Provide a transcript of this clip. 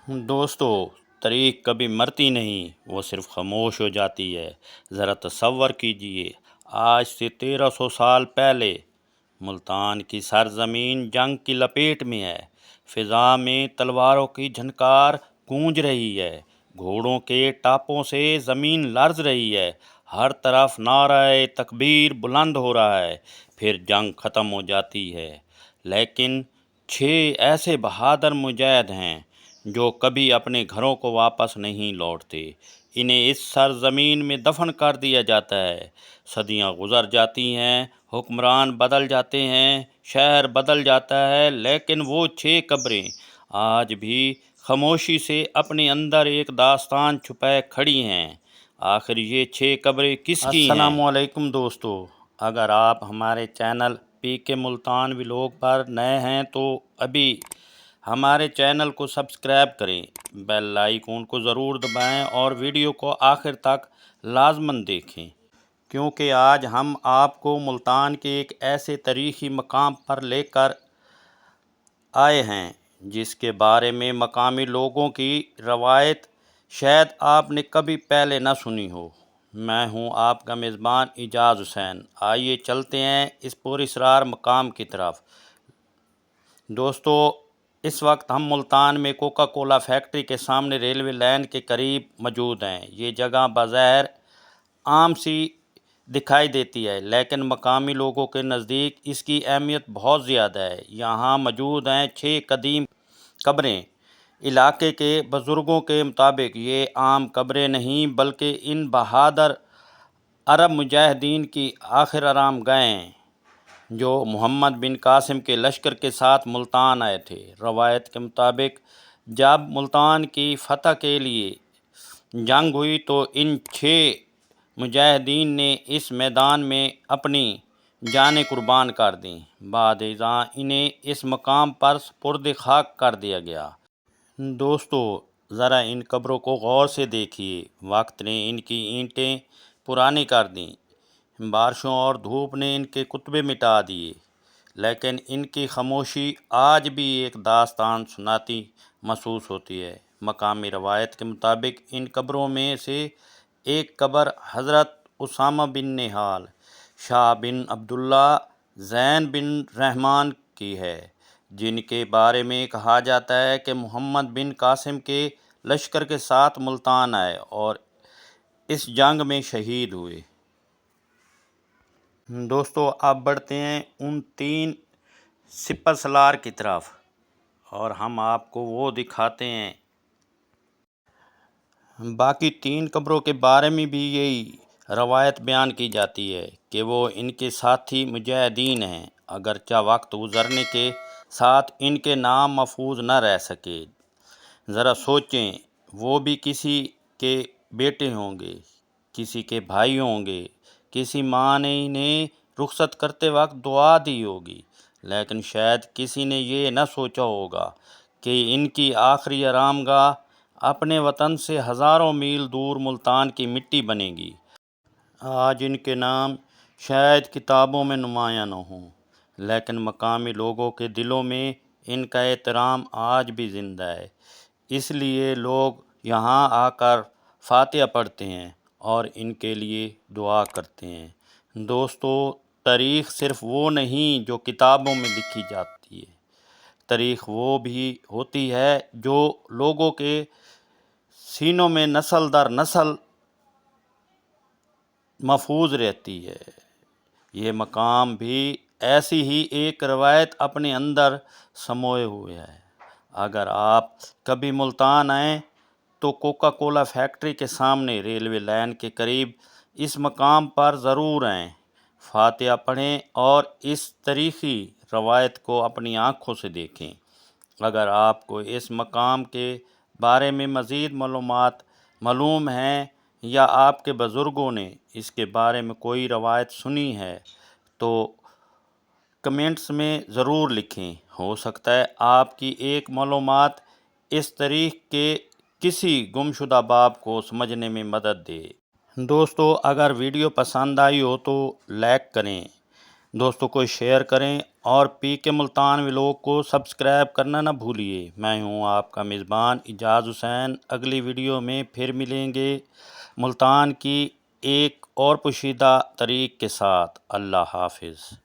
دوستو، تاریخ کبھی مرتی نہیں، وہ صرف خاموش ہو جاتی ہے۔ ذرا تصور کیجئے، آج سے 1300 سال پہلے ملتان کی سرزمین جنگ کی لپیٹ میں ہے۔ فضا میں تلواروں کی جھنکار گونج رہی ہے، گھوڑوں کے ٹاپوں سے زمین لرز رہی ہے، ہر طرف نعرہ تکبیر بلند ہو رہا ہے۔ پھر جنگ ختم ہو جاتی ہے، لیکن 6 ایسے بہادر مجاہد ہیں جو کبھی اپنے گھروں کو واپس نہیں لوٹتے۔ انہیں اس سرزمین میں دفن کر دیا جاتا ہے۔ صدیاں گزر جاتی ہیں، حکمران بدل جاتے ہیں، شہر بدل جاتا ہے، لیکن وہ 6 قبریں آج بھی خاموشی سے اپنے اندر ایک داستان چھپائے کھڑی ہیں۔ آخر یہ 6 قبریں کس کی ہیں؟ السلام علیکم دوستو، اگر آپ ہمارے چینل پی کے ملتان ولاگ پر نئے ہیں تو ابھی ہمارے چینل کو سبسکرائب کریں، بیل آئیکن کو ضرور دبائیں اور ویڈیو کو آخر تک لازماً دیکھیں، کیونکہ آج ہم آپ کو ملتان کے ایک ایسے تاریخی مقام پر لے کر آئے ہیں جس کے بارے میں مقامی لوگوں کی روایت شاید آپ نے کبھی پہلے نہ سنی ہو۔ میں ہوں آپ کا میزبان اعجاز حسین۔ آئیے چلتے ہیں اس پراسرار مقام کی طرف۔ دوستو، اس وقت ہم ملتان میں کوکا کولا فیکٹری کے سامنے ریلوے لائن کے قریب موجود ہیں۔ یہ جگہ بظاہر عام سی دکھائی دیتی ہے، لیکن مقامی لوگوں کے نزدیک اس کی اہمیت بہت زیادہ ہے۔ یہاں موجود ہیں 6 قدیم قبریں۔ علاقے کے بزرگوں کے مطابق یہ عام قبریں نہیں بلکہ ان بہادر عرب مجاہدین کی آخر آرام گاہیں ہیں جو محمد بن قاسم کے لشکر کے ساتھ ملتان آئے تھے۔ روایت کے مطابق جب ملتان کی فتح کے لیے جنگ ہوئی تو ان 6 مجاہدین نے اس میدان میں اپنی جانیں قربان کر دیں۔ بعد ازاں انہیں اس مقام پر سپرد خاک کر دیا گیا۔ دوستو، ذرا ان قبروں کو غور سے دیکھیے۔ وقت نے ان کی اینٹیں پرانی کر دیں، بارشوں اور دھوپ نے ان کے کتبے مٹا دیے، لیکن ان کی خاموشی آج بھی ایک داستان سناتی محسوس ہوتی ہے۔ مقامی روایت کے مطابق ان قبروں میں سے ایک قبر حضرت اسامہ بن نہال، شاہ بن عبداللہ، زین بن رحمان کی ہے، جن کے بارے میں کہا جاتا ہے کہ محمد بن قاسم کے لشکر کے ساتھ ملتان آئے اور اس جنگ میں شہید ہوئے۔ دوستو، اب بڑھتے ہیں ان 3 سپہ سالار کی طرف اور ہم آپ کو وہ دکھاتے ہیں۔ باقی 3 قبروں کے بارے میں بھی یہی روایت بیان کی جاتی ہے کہ وہ ان کے ساتھی مجاہدین ہیں، اگرچہ وقت گزرنے کے ساتھ ان کے نام محفوظ نہ رہ سکے۔ ذرا سوچیں، وہ بھی کسی کے بیٹے ہوں گے، کسی کے بھائی ہوں گے، کسی ماں نے انہیں رخصت کرتے وقت دعا دی ہوگی، لیکن شاید کسی نے یہ نہ سوچا ہوگا کہ ان کی آخری آرام گاہ اپنے وطن سے ہزاروں میل دور ملتان کی مٹی بنے گی۔ آج ان کے نام شاید کتابوں میں نمایاں نہ ہوں، لیکن مقامی لوگوں کے دلوں میں ان کا احترام آج بھی زندہ ہے۔ اس لیے لوگ یہاں آ کر فاتحہ پڑھتے ہیں اور ان کے لیے دعا کرتے ہیں۔ دوستو، تاریخ صرف وہ نہیں جو کتابوں میں لکھی جاتی ہے، تاریخ وہ بھی ہوتی ہے جو لوگوں کے سینوں میں نسل در نسل محفوظ رہتی ہے۔ یہ مقام بھی ایسی ہی ایک روایت اپنے اندر سموئے ہوئے ہے۔ اگر آپ کبھی ملتان آئیں تو کوکا کولا فیکٹری کے سامنے ریلوے لائن کے قریب اس مقام پر ضرور آئیں، فاتحہ پڑھیں اور اس تاریخی روایت کو اپنی آنکھوں سے دیکھیں۔ اگر آپ کو اس مقام کے بارے میں مزید معلومات معلوم ہیں یا آپ کے بزرگوں نے اس کے بارے میں کوئی روایت سنی ہے تو کمنٹس میں ضرور لکھیں۔ ہو سکتا ہے آپ کی ایک معلومات اس تاریخ کے کسی گمشدہ باب کو سمجھنے میں مدد دے۔ دوستو، اگر ویڈیو پسند آئی ہو تو لائک کریں، دوستوں کو شیئر کریں اور پی کے ملتان ولاگ کو سبسکرائب کرنا نہ بھولیے۔ میں ہوں آپ کا میزبان اعجاز حسین۔ اگلی ویڈیو میں پھر ملیں گے ملتان کی ایک اور پوشیدہ طریق کے ساتھ۔ اللہ حافظ۔